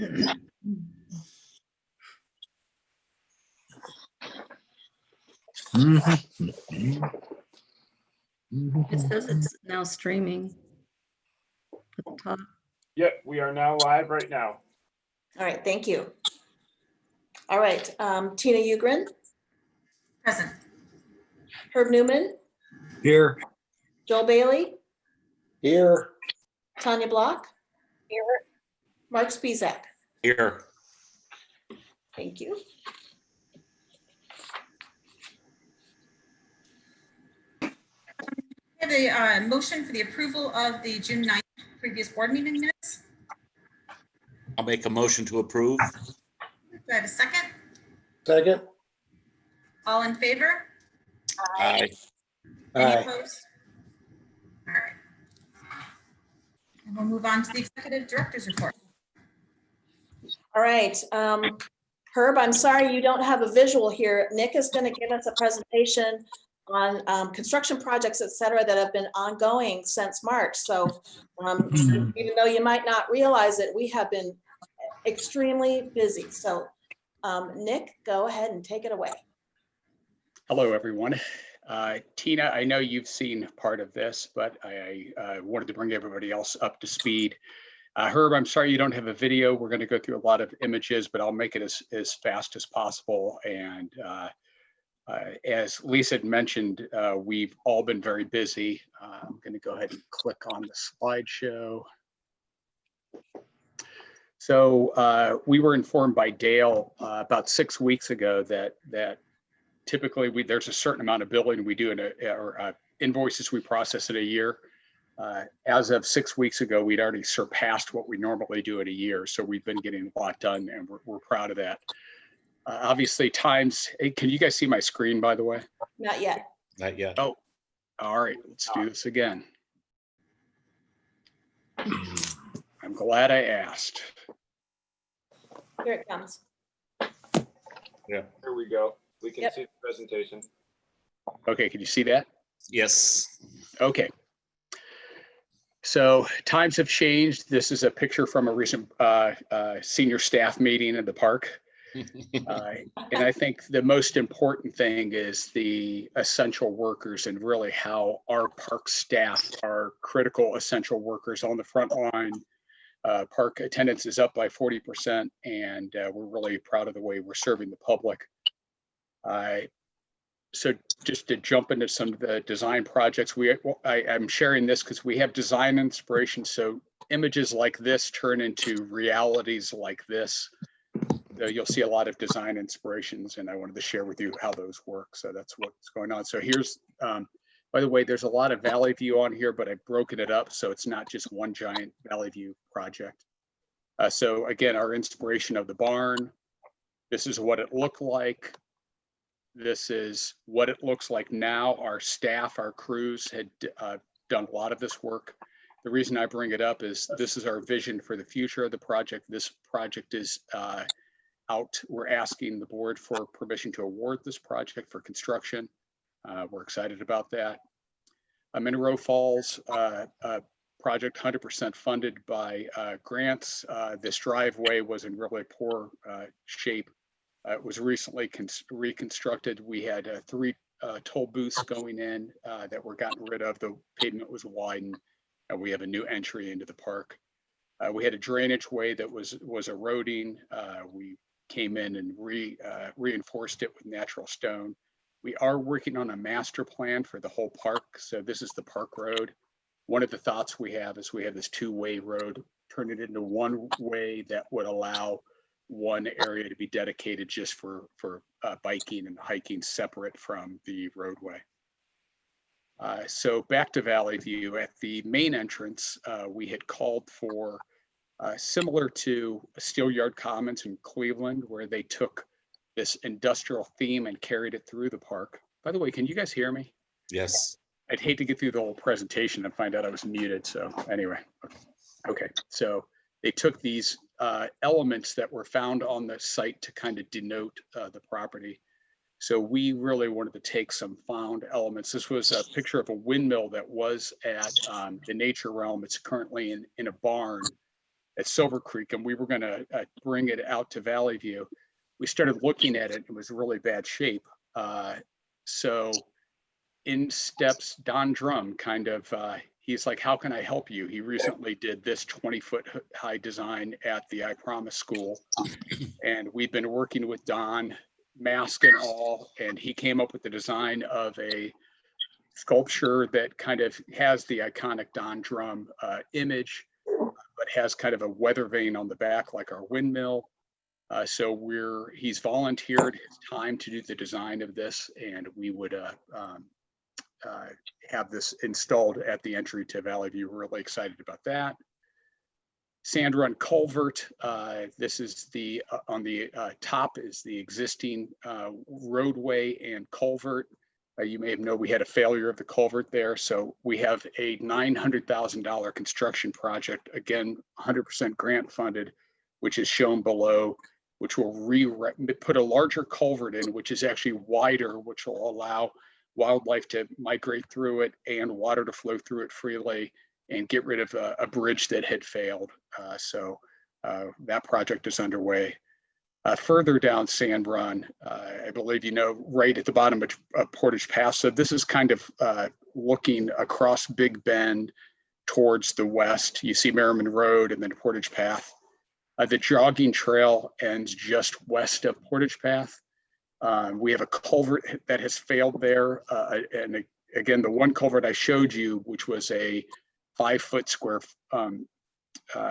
It says it's now streaming at the top. Yep, we are now live right now. All right, thank you. All right, Tina Ugrin, Present. Herb Newman, Here. Joel Bailey, Here. Tanya Block, Here. Mark Spizak. Here. Thank you. We have a motion for the approval of the June 9th previous board meeting minutes. I'll make a motion to approve. Do I have a second? Second. All in favor? Aye. Any opposed? All right. And we'll move on to the executive director's report. All right, Herb, I'm sorry you don't have a visual here. Nick is going to give us a presentation on construction projects, et cetera, that have been ongoing since March. So even though you might not realize it, we have been extremely busy. So Nick, go ahead and take it away. Hello, everyone. Tina, I know you've seen part of this, but I wanted to bring everybody else up to speed. Herb, I'm sorry you don't have a video. We're going to go through a lot of images, but I'll make it as fast as possible. And as Lisa had mentioned, we've all been very busy. I'm going to go ahead and click on the slideshow. So we were informed by Dale about 6 weeks ago that typically there's a certain amount of billing we do or invoices we process in a year. As of 6 weeks ago, we'd already surpassed what we normally do in a year. So we've been getting a lot done, and we're proud of that. Obviously, can you guys see my screen, by the way? Not yet. Not yet. Oh, all right, let's do this again. I'm glad I asked. Here it comes. Here we go. We can Yep. see the presentation. Okay, can you see that? Yes. Okay. So times have changed. This is a picture from a recent senior staff meeting in the park. And I think the most important thing is the essential workers and really how our park staff are critical essential workers on the front line. Park attendance is up by 40%, and we're really proud of the way we're serving the public. So just to jump into some of the design projects, I'm sharing this because we have design inspiration. So images like this turn into realities like this. You'll see a lot of design inspirations, and I wanted to share with you how those work. So that's what's going on. So here's, by the way, there's a lot of Valley View on here, but I've broken it up so it's not just one giant Valley View project. So again, our inspiration of the barn. This is what it looked like. This is what it looks like now. Our staff, our crews had done a lot of this work. The reason I bring it up is this is our vision for the future of the project. This project is out. We're asking the board for permission to award this project for construction. We're excited about that. Monroe Falls project 100% funded by grants. This driveway was in really poor shape. It was recently reconstructed. We had 3 toll booths going in that were gotten rid of. The pavement was widened, and we have a new entry into the park. We had a drainage way that was eroding. We came in and reinforced it with natural stone. We are working on a master plan for the whole park. So this is the park road. One of the thoughts we have is we have this 2-way road, turn it into one way that would allow one area to be dedicated just for biking and hiking separate from the roadway. So back to Valley View. At the main entrance, we had called for similar to Steelyard Commons in Cleveland, where they took this industrial theme and carried it through the park. By the way, can you guys hear me? Yes. I'd hate to get through the whole presentation and find out I was muted. So anyway, okay. So they took these elements that were found on the site to kind of denote the property. So we really wanted to take some found elements. This was a picture of a windmill that was at the Nature Realm. It's currently in a barn at Silver Creek, and we were going to bring it out to Valley View. We started looking at it. It was really bad shape. So in steps Don Drum, kind of, he's like, how can I help you? He recently did this 20-foot high design at the I Promise School. And we've been working with Don, mask and all, and he came up with the design of a sculpture that kind of has the iconic Don Drum image, but has kind of a weather vane on the back like our windmill. So he's volunteered his time to do the design of this, and we would have this installed at the entry to Valley View. We're really excited about that. Sand Run Culvert. This is the on the top is the existing roadway and culvert. You may have known we had a failure of the culvert there, so we have a $900,000 construction project, again 100% grant funded, which is shown below, which will put a larger culvert in, which is actually wider, which will allow wildlife to migrate through it and water to flow through it freely, and get rid of a bridge that had failed. So that project is underway. Further down Sand Run, I believe you know, right at the bottom of Portage Pass. So this is kind of looking across Big Bend towards the west. You see Merriman Road and then Portage Path. The jogging trail ends just west of Portage Path. We have a culvert that has failed there. And again, the one culvert I showed you, which was a 5-foot square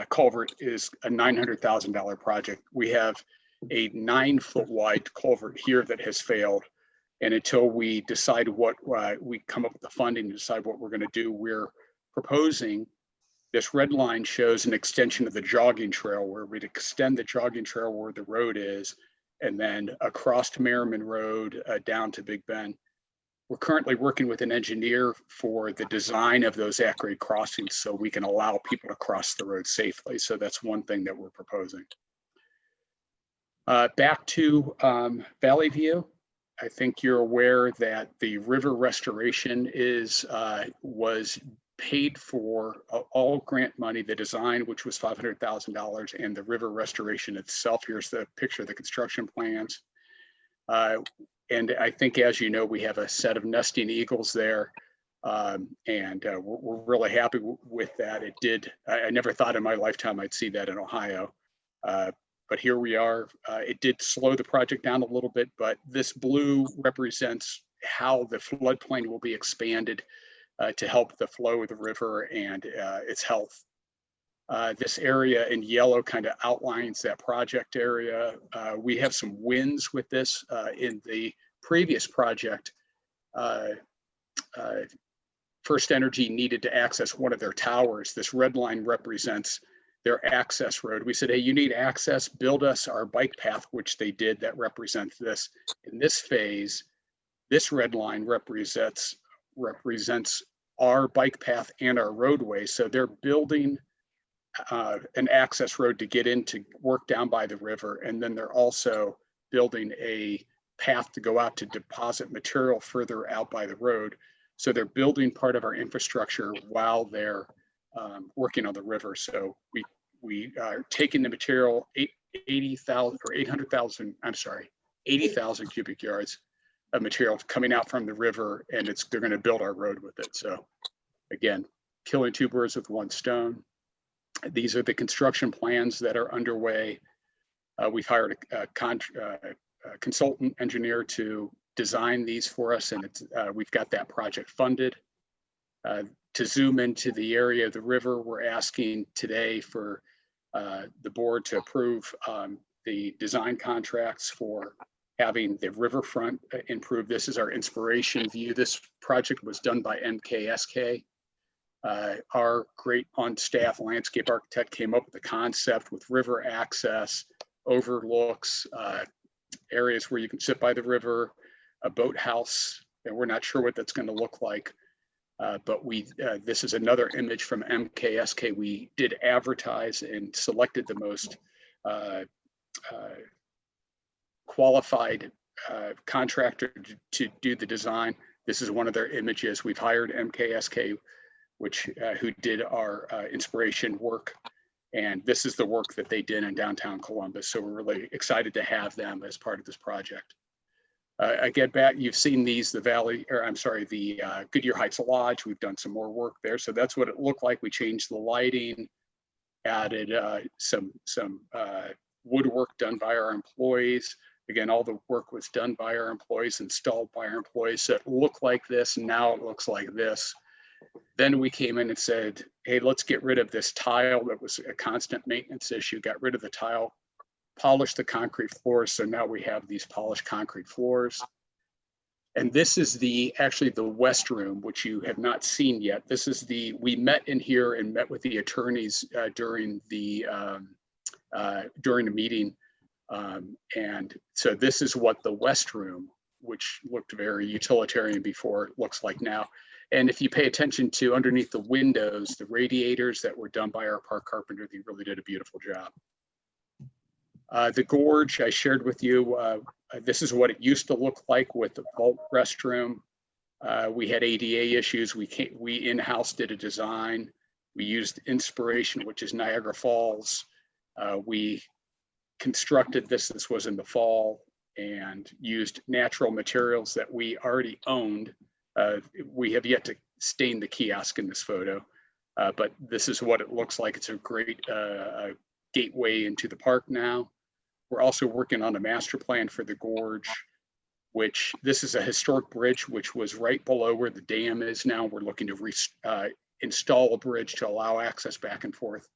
culvert, is a $900,000 project. We have a 9-foot wide culvert here that has failed. And until we decide what, we come up with the funding to decide what we're going to do, we're proposing, this red line shows an extension of the jogging trail, where we'd extend the jogging trail where the road is, and then across to Merriman Road, down to Big Bend. We're currently working with an engineer for the design of those at-grade crossings so we can allow people to cross the road safely. So that's one thing that we're proposing. Back to Valley View. I think you're aware that the river restoration was paid for, all grant money, the design, which was $500,000, and the river restoration itself. Here's the picture of the construction plans. And I think, as you know, we have a set of nesting eagles there, and we're really happy with that. I never thought in my lifetime I'd see that in Ohio, but here we are. It did slow the project down a little bit, but this blue represents how the floodplain will be expanded to help the flow of the river and its health. This area in yellow kind of outlines that project area. We have some wins with this. In the previous project, First Energy needed to access one of their towers. This red line represents their access road. We said, hey, you need access, build us our bike path, which they did. That represents this. In this phase, this red line represents our bike path and our roadway. So they're building an access road to get in to work down by the river. And then they're also building a path to go out to deposit material further out by the road. So they're building part of our infrastructure while they're working on the river. So we are taking the material, 80,000 or 800,000, I'm sorry, 80,000 cubic yards of material coming out from the river, and they're going to build our road with it. So again, killing two birds with one stone. These are the construction plans that are underway. We've hired a consultant engineer to design these for us, and we've got that project funded. To zoom into the area of the river, we're asking today for the board to approve the design contracts for having the riverfront improved. This is our inspiration view. This project was done by MKSK. Our great on-staff landscape architect came up with the concept with river access, overlooks, areas where you can sit by the river, a boathouse, and we're not sure what that's going to look like. But this is another image from MKSK. We did advertise and selected the most qualified contractor to do the design. This is one of their images. We've hired MKSK, who did our inspiration work. And this is the work that they did in downtown Columbus. So we're really excited to have them as part of this project. I get back, you've seen these, the Goodyear Heights Lodge. We've done some more work there. So that's what it looked like. We changed the lighting, added some woodwork done by our employees. Again, all the work was done by our employees, installed by our employees. So it looked like this, and now it looks like this. Then we came in and said, hey, let's get rid of this tile that was a constant maintenance issue, got rid of the tile, polished the concrete floors. So now we have these polished concrete floors. And this is actually the West Room, which you have not seen yet. This is we met in here and met with the attorneys during the meeting. And so this is what the West Room, which looked very utilitarian before, looks like now. And if you pay attention to underneath the windows, the radiators that were done by our park carpenter, they really did a beautiful job. The gorge I shared with you, this is what it used to look like with the vault restroom. We had ADA issues. We in-house did a design. We used inspiration, which is Niagara Falls. We constructed this was in the fall, and used natural materials that we already owned. We have yet to stain the kiosk in this photo, but this is what it looks like. It's a great gateway into the park now. We're also working on a master plan for the gorge, which this is a historic bridge, which was right below where the dam is now. We're looking to install a bridge to allow access back and forth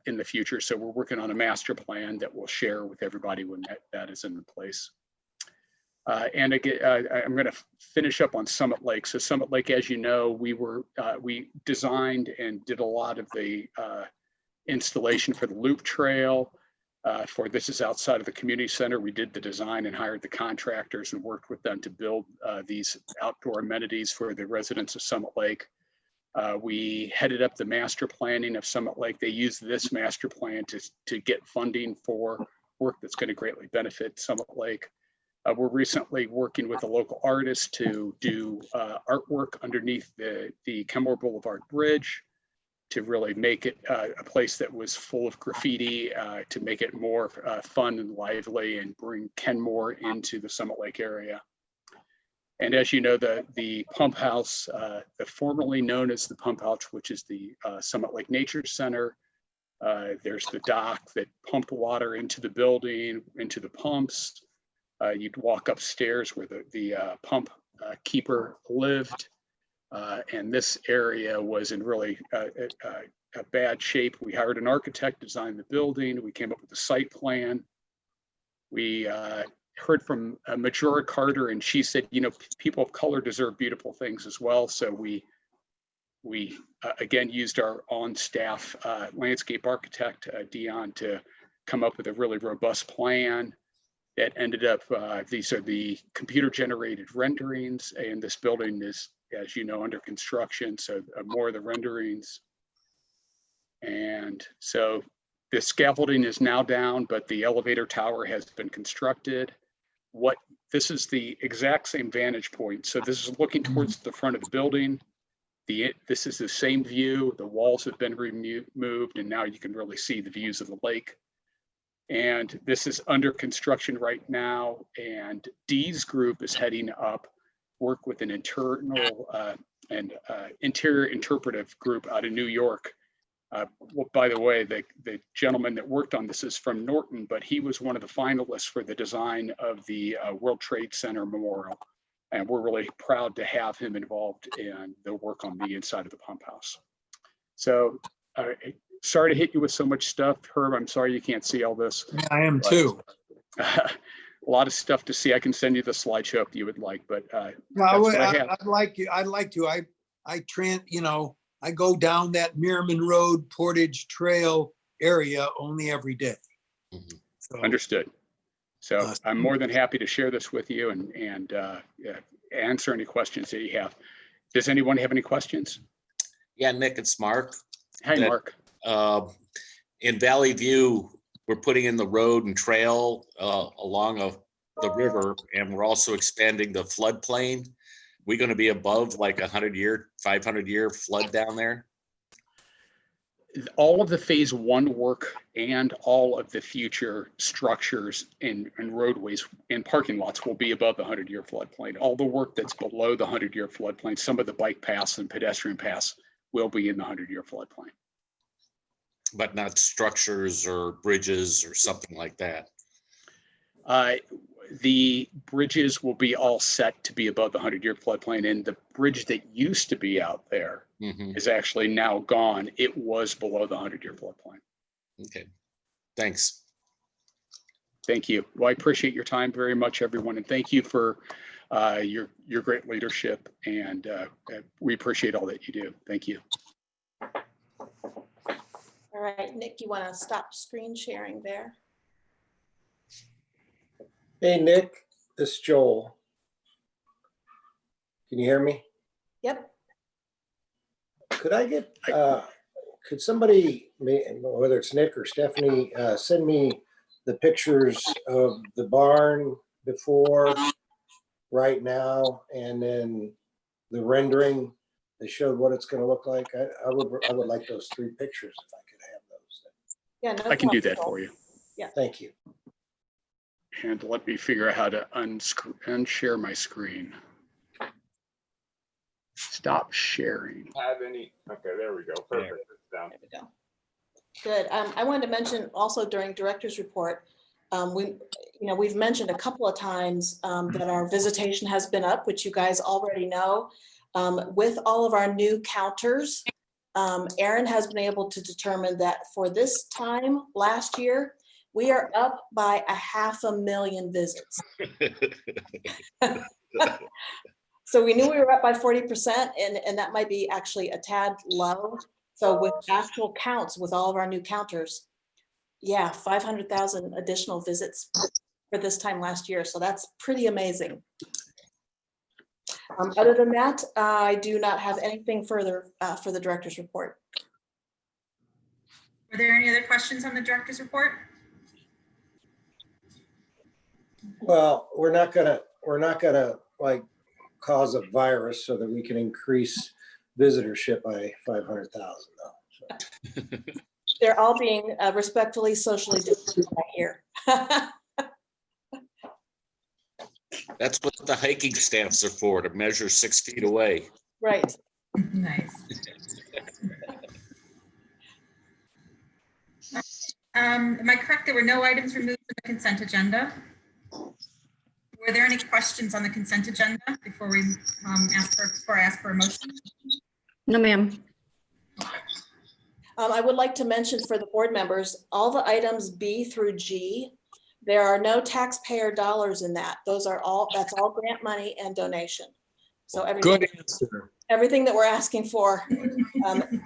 in the future. So we're working on a master plan that we'll share with everybody when that is in place. And again, I'm going to finish up on Summit Lake. So Summit Lake, as you know, we designed and did a lot of the installation for the loop trail. This is outside of the community center. We did the design and hired the contractors and worked with them to build these outdoor amenities for the residents of Summit Lake. We headed up the master planning of Summit Lake. They used this master plan to get funding for work that's going to greatly benefit Summit Lake. We're recently working with a local artist to do artwork underneath the Kenmore Boulevard Bridge to really make it a place that was full of graffiti, to make it more fun and lively and bring Kenmore into the Summit Lake area. And as you know, the pump house, formerly known as the pump house, which is the Summit Lake Nature Center. There's the dock that pumped water into the building, into the pumps. You'd walk upstairs where the pump keeper lived. And this area was in really a bad shape. We hired an architect, designed the building. We came up with a site plan. We heard from Majora Carter, and she said, you know, people of color deserve beautiful things as well. So we again used our on-staff landscape architect, Dion, to come up with a really robust plan that ended up, these are the computer-generated renderings, and this building is, as you know, under construction, so more of the renderings. And so the scaffolding is now down, but the elevator tower has been constructed. This is the exact same vantage point. So this is looking towards the front of the building. This is the same view. The walls have been removed, and now you can really see the views of the lake. And this is under construction right now. And Dee's group is heading up, work with an internal and interior interpretive group out of New York. Well, by the way, the gentleman that worked on this is from Norton, but he was one of the finalists for the design of the World Trade Center Memorial. And we're really proud to have him involved in the work on the inside of the pump house. So sorry to hit you with so much stuff, Herb. I'm sorry you can't see all this. I am too. Uh-huh. A lot of stuff to see. I can send you the slideshow if you would like, but No, that's what I have. I'd like to. I go down that Merriman Road Portage Trail area only every day. Mhm. So, Understood. So I'm more than happy to share this with you and answer any questions that you have. Does anyone have any questions? Yeah, Nick, it's Mark. Hi, That- Mark. In Valley View, we're putting in the road and trail along the river, and we're also expanding the floodplain. We're going to be above like 100-year, 500-year flood down there. all of the phase one work and all of the future structures and roadways and parking lots will be above the 100-year floodplain. All the work that's below the 100-year floodplain, some of the bike paths and pedestrian paths will be in the 100-year floodplain. But not structures or bridges or something like that. The bridges will be all set to be above the 100-year floodplain, and the bridge that used to be out there Mhm. is actually now gone. It was below the 100-year floodplain. Okay, thanks. Thank you. Well, I appreciate your time very much, everyone, and thank you for your great leadership, and we appreciate all that you do. Thank you. All right, Nick, you want to stop screen sharing there? Hey, Nick, this is Joel. Can you hear me? Yep. Could I get, could somebody, whether it's Nick or Stephanie, send me the pictures of the barn before, right now, and then the rendering that showed what it's gonna look like? I would like those 3 pictures if I could have those. Yeah, no I can do problem. that for you. Thank you. And let me figure out how to unshare my screen. Stop sharing. Have any, okay, there we go. Perfect. It's down. There we go. Good. I wanted to mention also during director's report, we've mentioned a couple of times that our visitation has been up, which you guys already know. With all of our new counters, Aaron has been able to determine that for this time last year, we are up by 500,000 visits. So we knew we were up by 40%, and that might be actually a tad low. So with actual counts, with all of our new counters, yeah, 500,000 additional visits for this time last year. So that's pretty amazing. Other than that, I do not have anything further for the director's report. Were there any other questions on the director's report? Well, we're not gonna like cause a virus so that we can increase visitorship by 500,000 though. So. They're all being respectfully socially distanced right here. That's what the hiking staffs are for, to measure 6 feet away. Right. Nice. Am I correct? There were no items removed from the consent agenda. Were there any questions on the consent agenda before we ask for a motion? No, ma'am. I would like to mention for the board members, all the items B through G, there are no taxpayer dollars in that. That's all grant money and donation. So Good answer. everything that we're asking for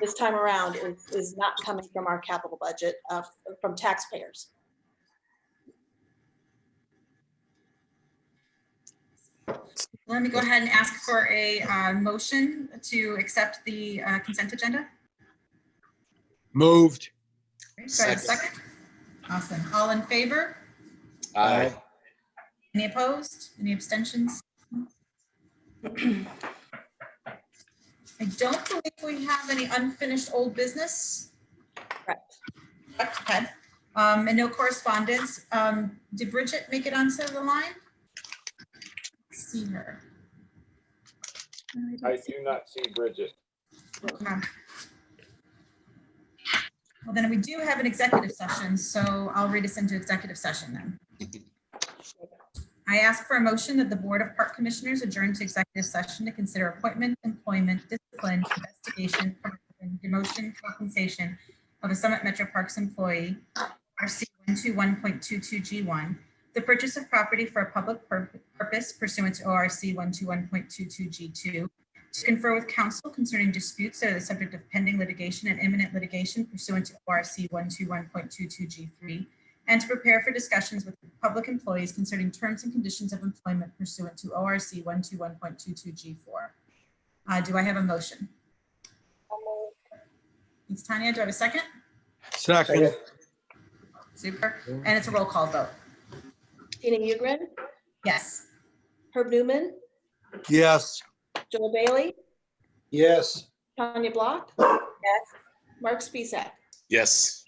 this time around is not coming from our capital budget, from taxpayers. Let me go ahead and ask for a motion to accept the consent agenda. Moved. Okay, so I have a second. Awesome. All in favor? Aye. Any opposed? Any abstentions? I don't believe we have any unfinished old business. Correct. Okay. And no correspondence. Did Bridget make it onto the line? Let's see her. I do not see Bridget. Okay. Well, then we do have an executive session, so I'll read us into executive session then. I ask for a motion that the Board of Park Commissioners adjourn to executive session to consider appointment, employment, discipline, investigation, promotion, demotion, compensation of a Summit Metro Parks employee, RC 121.22G1, the purchase of property for a public purpose pursuant to ORC 121.22G2, to confer with counsel concerning disputes that are the subject of pending litigation and imminent litigation pursuant to ORC 121.22G3, and to prepare for discussions with public employees concerning terms and conditions of employment pursuant to ORC 121.22G4. Do I have a motion? Thanks, Tanya. Do I have a second? Second. Super. And it's a roll call vote. Tina Ugrin, Yes. Herb Newman, Yes. Joel Bailey, Yes. Tanya Block. Yes. Mark Spisak. Yes.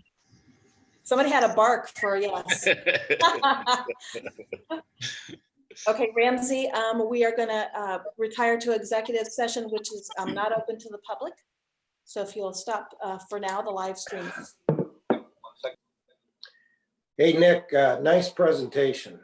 Somebody had a bark for yes. Okay, Ramsey, we are gonna retire to executive session, which is not open to the public. So if you'll stop for now, the live stream. Hey, Nick, nice presentation.